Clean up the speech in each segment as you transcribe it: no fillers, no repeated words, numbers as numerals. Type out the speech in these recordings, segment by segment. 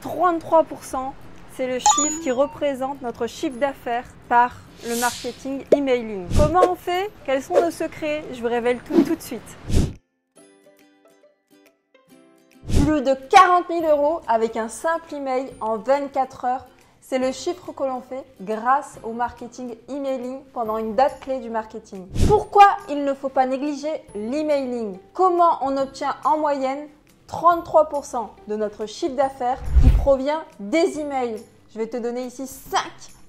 33%, c'est le chiffre qui représente notre chiffre d'affaires par le marketing emailing. Comment on fait? Quels sont nos secrets? Je vous révèle tout de suite. Plus de 40 000 € avec un simple email en 24 heures. C'est le chiffre que l'on fait grâce au marketing emailing pendant une date clé du marketing. Pourquoi il ne faut pas négliger l'emailing? Comment on obtient en moyenne 33% de notre chiffre d'affaires qui provient des emails? Je vais te donner ici 5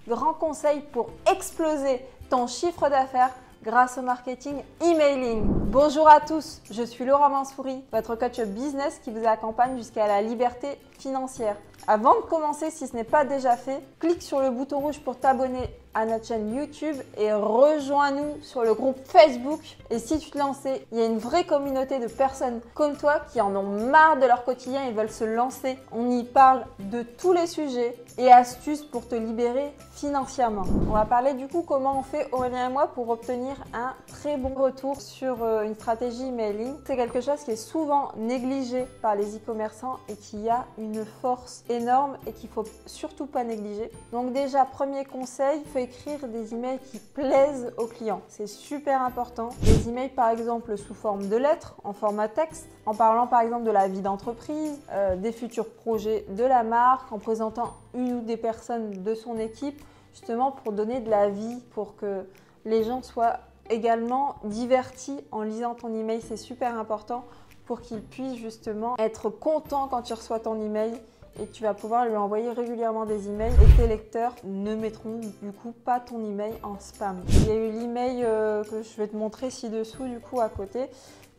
grands conseils pour exploser ton chiffre d'affaires grâce au marketing emailing. Bonjour à tous, je suis Laura Mansouri, votre coach business qui vous accompagne jusqu'à la liberté financière. Avant de commencer, si ce n'est pas déjà fait, clique sur le bouton rouge pour t'abonner à notre chaîne YouTube et rejoins-nous sur le groupe Facebook. Et si tu te lances, il y a une vraie communauté de personnes comme toi qui en ont marre de leur quotidien et veulent se lancer. On y parle de tous les sujets et astuces pour te libérer financièrement. On va parler du coup comment on fait Aurélien et moi pour obtenir un très bon retour sur une stratégie emailing. C'est quelque chose qui est souvent négligé par les e-commerçants et qui a une force énorme et qu'il ne faut surtout pas négliger. Donc déjà, premier conseil, il faut écrire des emails qui plaisent aux clients. C'est super important. Des emails par exemple sous forme de lettres, en format texte, en parlant par exemple de la vie d'entreprise, des futurs projets de la marque, en présentant une ou des personnes de son équipe, justement pour donner de la vie, pour que les gens soient également divertis en lisant ton email. C'est super important pour qu'ils puissent justement être contents quand tu reçois ton email et tu vas pouvoir lui envoyer régulièrement des emails et tes lecteurs ne mettront du coup pas ton email en spam. Il y a eu l'email que je vais te montrer ci-dessous du coup à côté.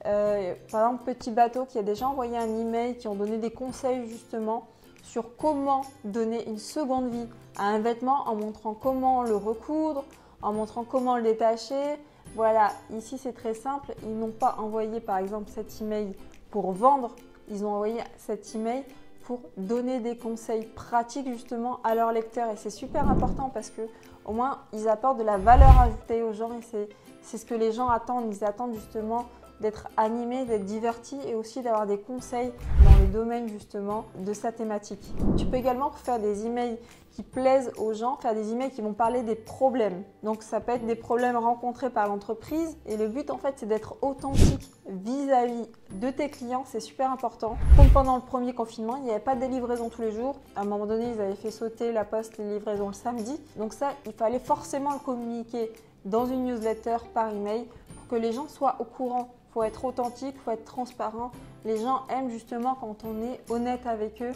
Par exemple, Petit Bateau qui a déjà envoyé un email qui ont donné des conseils justement sur comment donner une seconde vie à un vêtement en montrant comment le recoudre, en montrant comment le détacher. Voilà, ici c'est très simple, ils n'ont pas envoyé par exemple cet email pour vendre, ils ont envoyé cet email pour donner des conseils pratiques justement à leurs lecteurs et c'est super important parce que au moins ils apportent de la valeur ajoutée aux gens et c'est ce que les gens attendent. Ils attendent justement d'être animés, d'être divertis et aussi d'avoir des conseils dans le domaine justement de sa thématique. Tu peux également faire des emails qui plaisent aux gens, faire des emails qui vont parler des problèmes. Donc ça peut être des problèmes rencontrés par l'entreprise et le but en fait c'est d'être authentique vis-à-vis de tes clients, c'est super important. Comme pendant le premier confinement, il n'y avait pas de livraison tous les jours. À un moment donné, ils avaient fait sauter la poste, les livraisons le samedi. Donc ça, il fallait forcément le communiquer dans une newsletter par email pour que les gens soient au courant. Il faut être authentique, il faut être transparent. Les gens aiment justement quand on est honnête avec eux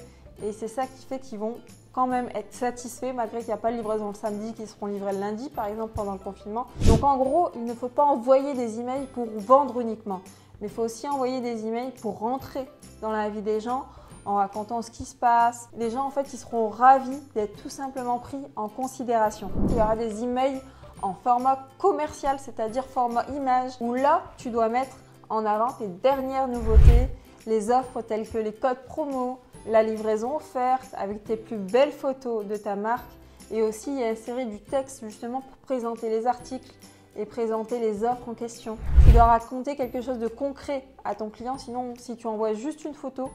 et c'est ça qui fait qu'ils vont quand même être satisfaits malgré qu'il n'y a pas de livraison le samedi, qui seront livrés le lundi par exemple pendant le confinement. Donc en gros, il ne faut pas envoyer des emails pour vendre uniquement, mais il faut aussi envoyer des emails pour rentrer dans la vie des gens en racontant ce qui se passe. Les gens en fait, ils seront ravis d'être tout simplement pris en considération. Il y aura des emails en format commercial, c'est-à-dire format image, où là, tu dois mettre en avant tes dernières nouveautés, les offres telles que les codes promo, la livraison offerte avec tes plus belles photos de ta marque et aussi insérer du texte justement pour présenter les articles et présenter les offres en question. Tu dois raconter quelque chose de concret à ton client, sinon si tu envoies juste une photo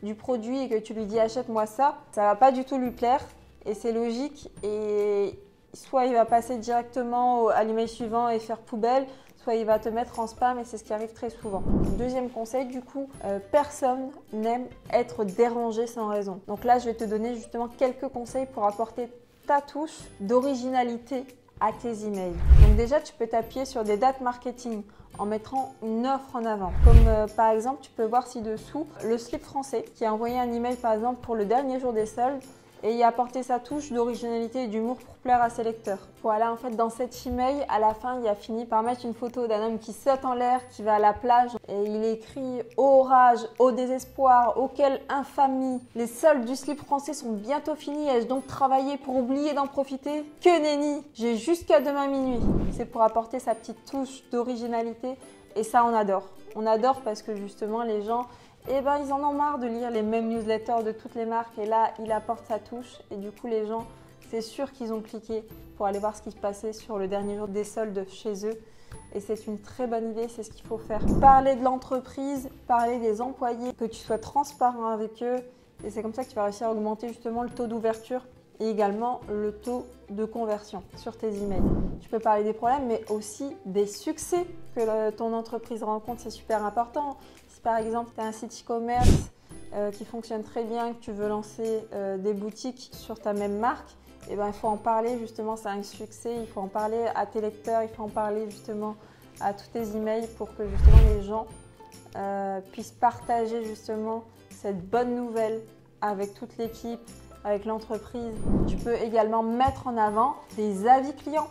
du produit et que tu lui dis achète-moi ça, ça ne va pas du tout lui plaire et c'est logique et soit il va passer directement à l'email suivant et faire poubelle, soit il va te mettre en spam et c'est ce qui arrive très souvent. Deuxième conseil du coup, personne n'aime être dérangé sans raison. Donc là, je vais te donner justement quelques conseils pour apporter ta touche d'originalité à tes emails. Donc déjà, tu peux t'appuyer sur des dates marketing en mettant une offre en avant. Comme par exemple, tu peux voir ci-dessous le Slip Français qui a envoyé un email par exemple pour le dernier jour des soldes et il a apporté sa touche d'originalité et d'humour pour plaire à ses lecteurs. Voilà, en fait, dans cet email, à la fin, il a fini par mettre une photo d'un homme qui saute en l'air, qui va à la plage et il écrit « Ô rage, ô désespoir, ô quelle infamie! Les soldes du Slip Français sont bientôt finis, ai-je donc travaillé pour oublier d'en profiter? Que nenni! J'ai jusqu'à demain minuit !» C'est pour apporter sa petite touche d'originalité et ça, on adore. On adore parce que justement, les gens ils en ont marre de lire les mêmes newsletters de toutes les marques et là, il apporte sa touche et du coup, les gens, c'est sûr qu'ils ont cliqué pour aller voir ce qui se passait sur le dernier jour des soldes chez eux et c'est une très bonne idée, c'est ce qu'il faut faire. Parler de l'entreprise, parler des employés, que tu sois transparent avec eux Et c'est comme ça que tu vas réussir à augmenter justement le taux d'ouverture et également le taux de conversion sur tes emails. Tu peux parler des problèmes, mais aussi des succès que ton entreprise rencontre, c'est super important. Si par exemple tu as un site e-commerce qui fonctionne très bien, que tu veux lancer des boutiques sur ta même marque, eh ben, il faut en parler justement, c'est un succès, il faut en parler à tes lecteurs, il faut en parler justement à tous tes emails pour que justement les gens puissent partager justement cette bonne nouvelle avec toute l'équipe, avec l'entreprise. Tu peux également mettre en avant des avis clients.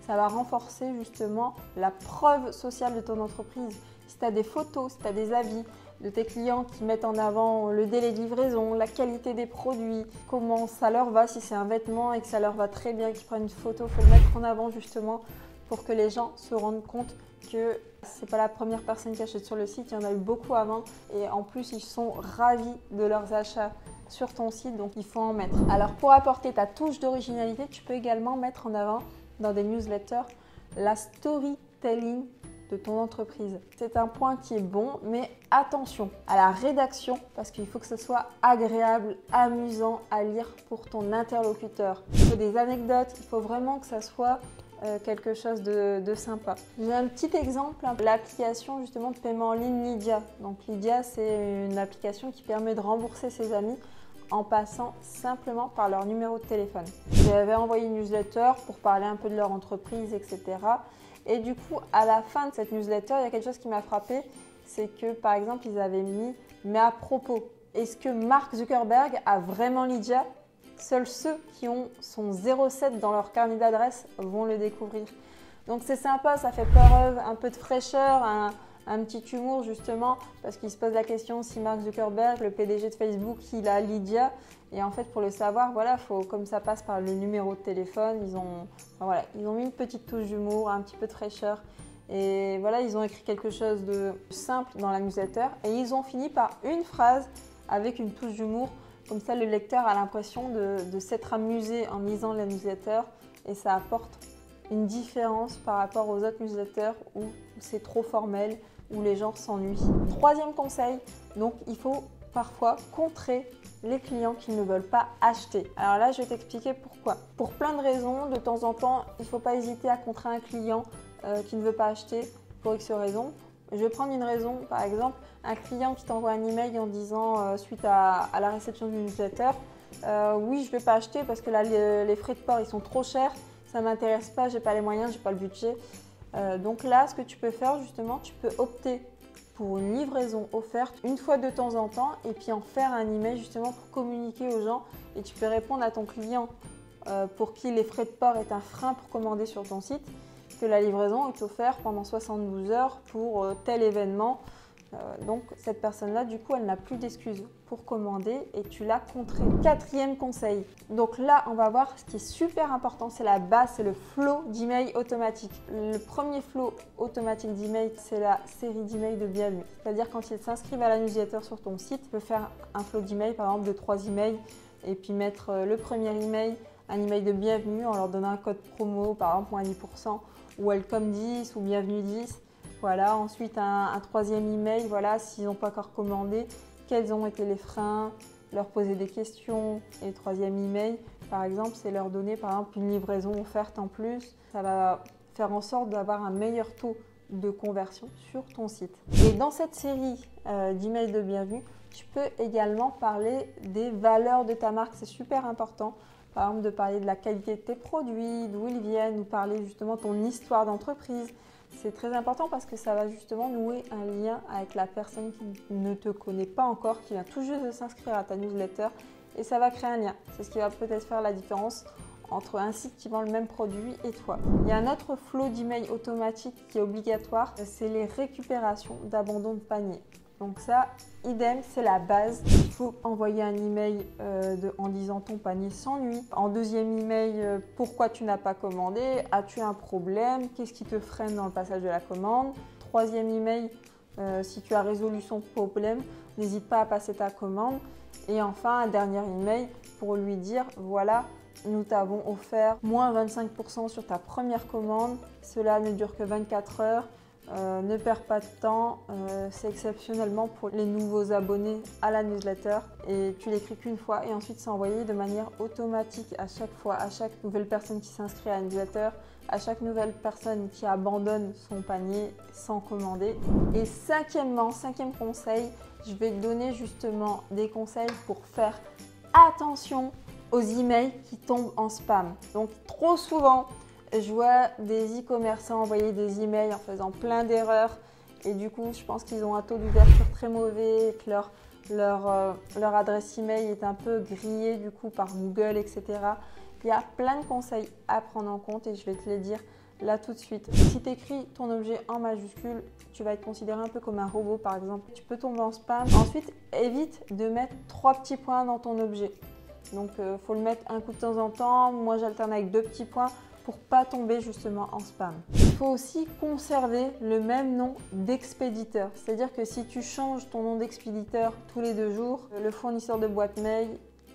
Ça va renforcer justement la preuve sociale de ton entreprise. Si tu as des photos, si tu as des avis de tes clients qui mettent en avant le délai de livraison, la qualité des produits, comment ça leur va, si c'est un vêtement et que ça leur va très bien, qu'ils prennent une photo, il faut le mettre en avant justement pour que les gens se rendent compte que c'est pas la première personne qui achète sur le site, il y en a eu beaucoup avant et en plus ils sont ravis de leurs achats sur ton site, donc il faut en mettre. Alors pour apporter ta touche d'originalité, tu peux également mettre en avant dans des newsletters la storytelling de ton entreprise. C'est un point qui est bon, mais attention à la rédaction parce qu'il faut que ce soit agréable, amusant à lire pour ton interlocuteur. Il faut des anecdotes, il faut vraiment que ça soit quelque chose de sympa. J'ai un petit exemple, l'application justement de paiement en ligne Lydia. Donc Lydia, c'est une application qui permet de rembourser ses amis en passant simplement par leur numéro de téléphone. J'avais envoyé une newsletter pour parler un peu de leur entreprise, etc. Et du coup, à la fin de cette newsletter, il y a quelque chose qui m'a frappé, c'est que par exemple, ils avaient mis « Mais à propos, est-ce que Mark Zuckerberg a vraiment Lydia ?» Seuls ceux qui ont son 07 dans leur carnet d'adresse vont le découvrir. Donc c'est sympa, ça fait preuve un peu de fraîcheur, un petit humour justement, parce qu'il se pose la question si Mark Zuckerberg, le PDG de Facebook, il a Lydia. Et en fait, pour le savoir, voilà, comme ça passe par le numéro de téléphone, ils ont mis une petite touche d'humour, un petit peu de fraîcheur. Et voilà, ils ont écrit quelque chose de simple dans la newsletter. Et ils ont fini par une phrase avec une touche d'humour. Comme ça, le lecteur a l'impression de s'être amusé en lisant la newsletter. Et ça apporte une différence par rapport aux autres newsletters où c'est trop formel, où les gens s'ennuient. Troisième conseil, donc il faut parfois contrer les clients qui ne veulent pas acheter. Alors là, je vais t'expliquer pourquoi. Pour plein de raisons, de temps en temps, il ne faut pas hésiter à contrer un client qui ne veut pas acheter pour X raisons. Je vais prendre une raison, par exemple, un client qui t'envoie un email en disant suite à la réception d'une newsletter, oui, je ne vais pas acheter parce que là, les frais de port, ils sont trop chers, ça ne m'intéresse pas, je n'ai pas les moyens, je n'ai pas le budget. Donc là, ce que tu peux faire justement, tu peux opter pour une livraison offerte une fois de temps en temps et puis en faire un email justement pour communiquer aux gens et tu peux répondre à ton client pour qui les frais de port est un frein pour commander sur ton site, que la livraison est offerte pendant 72 heures pour tel événement. Donc cette personne-là, du coup, elle n'a plus d'excuses pour commander et tu l'as contré. Quatrième conseil. Donc là, on va voir ce qui est super important, c'est la base, c'est le flow d'email automatique. Le premier flow automatique d'email, c'est la série d'emails de bienvenue. C'est-à-dire quand ils s'inscrivent à la newsletter sur ton site, tu peux faire un flow d'email, par exemple de 3 emails et puis mettre le premier email, un email de bienvenue en leur donnant un code promo, par exemple moins 10%, ou welcome 10 ou bienvenue 10. Voilà, ensuite un troisième email, voilà, s'ils n'ont pas encore commandé, quels ont été les freins, leur poser des questions. Et le troisième email, par exemple, c'est leur donner par exemple une livraison offerte en plus. Ça va faire en sorte d'avoir un meilleur taux de conversion sur ton site. Et dans cette série d'emails de bienvenue, tu peux également parler des valeurs de ta marque, c'est super important. Par exemple, de parler de la qualité de tes produits, d'où ils viennent, ou parler justement de ton histoire d'entreprise. C'est très important parce que ça va justement nouer un lien avec la personne qui ne te connaît pas encore, qui vient tout juste de s'inscrire à ta newsletter et ça va créer un lien. C'est ce qui va peut-être faire la différence entre un site qui vend le même produit et toi. Il y a un autre flow d'email automatique qui est obligatoire, c'est les récupérations d'abandon de panier. Donc ça, idem, c'est la base. Il faut envoyer un email en disant ton panier s'ennuie. En deuxième email, pourquoi tu n'as pas commandé? As-tu un problème? Qu'est-ce qui te freine dans le passage de la commande? Troisième email, si tu as résolu son problème, n'hésite pas à passer ta commande. Et enfin, un dernier email pour lui dire, voilà, nous t'avons offert moins 25% sur ta première commande. Cela ne dure que 24 heures. ne perds pas de temps, c'est exceptionnellement pour les nouveaux abonnés à la newsletter et tu l'écris qu'une fois et ensuite c'est envoyé de manière automatique à chaque fois, à chaque nouvelle personne qui s'inscrit à la newsletter, à chaque nouvelle personne qui abandonne son panier sans commander. Et cinquième conseil, je vais te donner justement des conseils pour faire attention aux emails qui tombent en spam. Donc trop souvent, je vois des e-commerçants envoyer des emails en faisant plein d'erreurs et du coup, je pense qu'ils ont un taux d'ouverture très mauvais, que leur adresse email est un peu grillée du coup par Google, etc. Il y a plein de conseils à prendre en compte et je vais te les dire là tout de suite. Si tu écris ton objet en majuscule, tu vas être considéré un peu comme un robot par exemple. Tu peux tomber en spam. Ensuite, évite de mettre 3 petits points dans ton objet. Donc, il faut le mettre un coup de temps en temps. Moi, j'alterne avec 2 petits points pour pas tomber justement en spam. Il faut aussi conserver le même nom d'expéditeur. C'est-à-dire que si tu changes ton nom d'expéditeur tous les 2 jours, le fournisseur de boîte mail,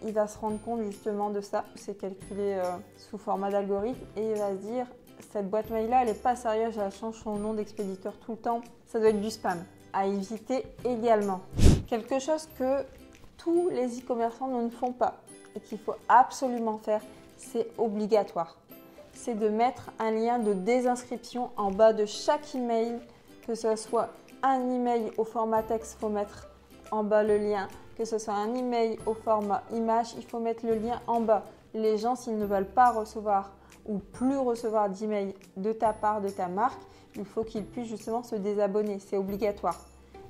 il va se rendre compte justement de ça. C'est calculé sous format d'algorithme et il va se dire cette boîte mail là, elle n'est pas sérieuse, elle change son nom d'expéditeur tout le temps. Ça doit être du spam. À éviter également. Quelque chose que tous les e-commerçants ne font pas et qu'il faut absolument faire, c'est obligatoire. C'est de mettre un lien de désinscription en bas de chaque email, que ce soit un email au format texte, il faut mettre en bas le lien, que ce soit un email au format image, il faut mettre le lien en bas. Les gens, s'ils ne veulent pas recevoir ou plus recevoir d'email de ta part, de ta marque, il faut qu'ils puissent justement se désabonner, c'est obligatoire.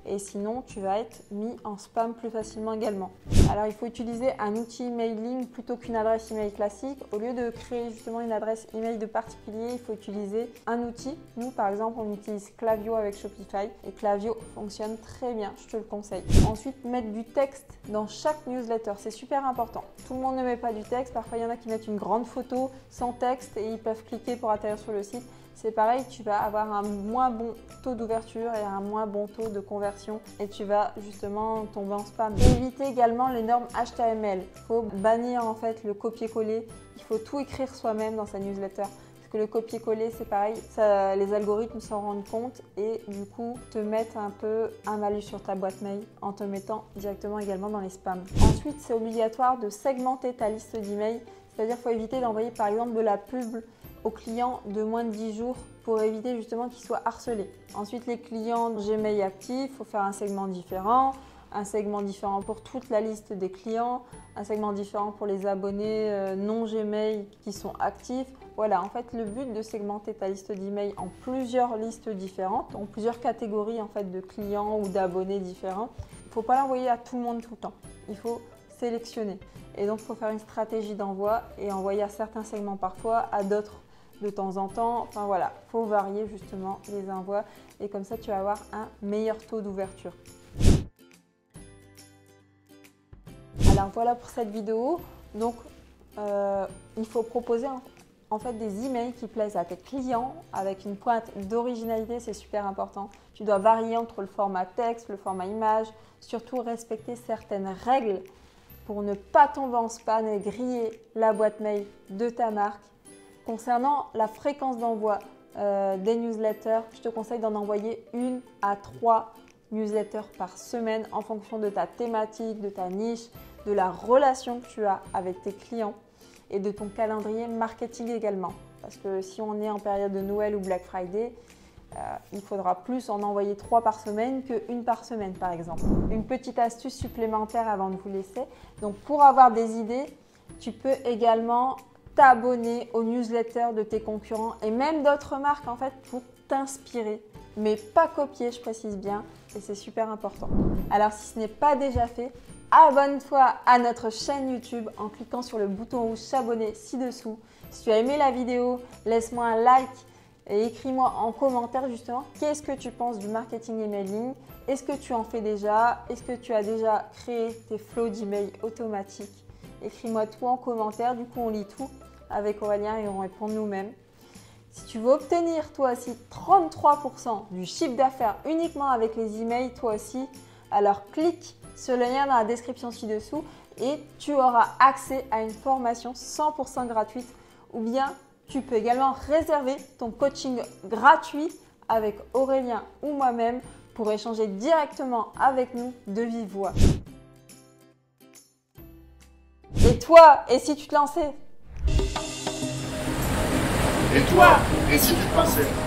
Et sinon, tu vas être mis en spam plus facilement également. Alors, il faut utiliser un outil emailing plutôt qu'une adresse email classique. Au lieu de créer justement une adresse email de particulier, il faut utiliser un outil. Nous, par exemple, on utilise Klaviyo avec Shopify et Klaviyo fonctionne très bien, je te le conseille. Ensuite, mettre du texte dans chaque newsletter, c'est super important. Tout le monde ne met pas du texte. Parfois, il y en a qui mettent une grande photo sans texte et ils peuvent cliquer pour atterrir sur le site. C'est pareil, tu vas avoir un moins bon taux d'ouverture et un moins bon taux de conversion et tu vas justement tomber en spam. Éviter également les normes HTML. Il faut bannir en fait le copier-coller. Il faut tout écrire soi-même dans sa newsletter. Parce que le copier-coller, c'est pareil, les algorithmes s'en rendent compte et du coup te mettent un peu un malus sur ta boîte mail en te mettant directement également dans les spams. Ensuite, c'est obligatoire de segmenter ta liste d'emails. C'est-à-dire qu'il faut éviter d'envoyer par exemple de la pub aux clients de moins de 10 jours pour éviter justement qu'ils soient harcelés. Ensuite, les clients Gmail actifs, il faut faire un segment différent pour toute la liste des clients, un segment différent pour les abonnés non Gmail qui sont actifs. Voilà, en fait, le but de segmenter ta liste d'emails en plusieurs listes différentes, en plusieurs catégories en fait de clients ou d'abonnés différents. Il ne faut pas l'envoyer à tout le monde tout le temps. Il faut sélectionner. Et donc, il faut faire une stratégie d'envoi et envoyer à certains segments parfois, à d'autres de temps en temps. Enfin voilà, il faut varier justement les envois et comme ça, tu vas avoir un meilleur taux d'ouverture. Alors voilà pour cette vidéo. Donc, il faut proposer en fait des emails qui plaisent à tes clients avec une pointe d'originalité, c'est super important. Tu dois varier entre le format texte, le format image, surtout respecter certaines règles pour ne pas tomber en spam et griller la boîte mail de ta marque. Concernant la fréquence d'envoi des newsletters, je te conseille d'en envoyer 1 à 3 newsletters par semaine en fonction de ta thématique, de ta niche, de la relation que tu as avec tes clients et de ton calendrier marketing également. Parce que si on est en période de Noël ou Black Friday, il faudra plus en envoyer 3 par semaine que 1 par semaine par exemple. Une petite astuce supplémentaire avant de vous laisser. Donc pour avoir des idées, tu peux également t'abonner aux newsletters de tes concurrents et même d'autres marques en fait pour t'inspirer. Mais pas copier, je précise bien, et c'est super important. Alors si ce n'est pas déjà fait, abonne-toi à notre chaîne YouTube en cliquant sur le bouton rouge s'abonner ci-dessous. Si tu as aimé la vidéo, laisse-moi un like et écris-moi en commentaire justement qu'est-ce que tu penses du marketing emailing. Est-ce que tu en fais déjà? Est-ce que tu as déjà créé tes flows d'email automatiques? Écris-moi tout en commentaire, du coup on lit tout avec Aurélien et on répond nous-mêmes. Si tu veux obtenir toi aussi 33% du chiffre d'affaires uniquement avec les emails toi aussi, alors clique sur le lien dans la description ci-dessous et tu auras accès à une formation 100% gratuite ou bien tu peux également réserver ton coaching gratuit avec Aurélien ou moi-même pour échanger directement avec nous de vive voix. Et toi, et si tu te lançais? Et toi, et si tu te lançais?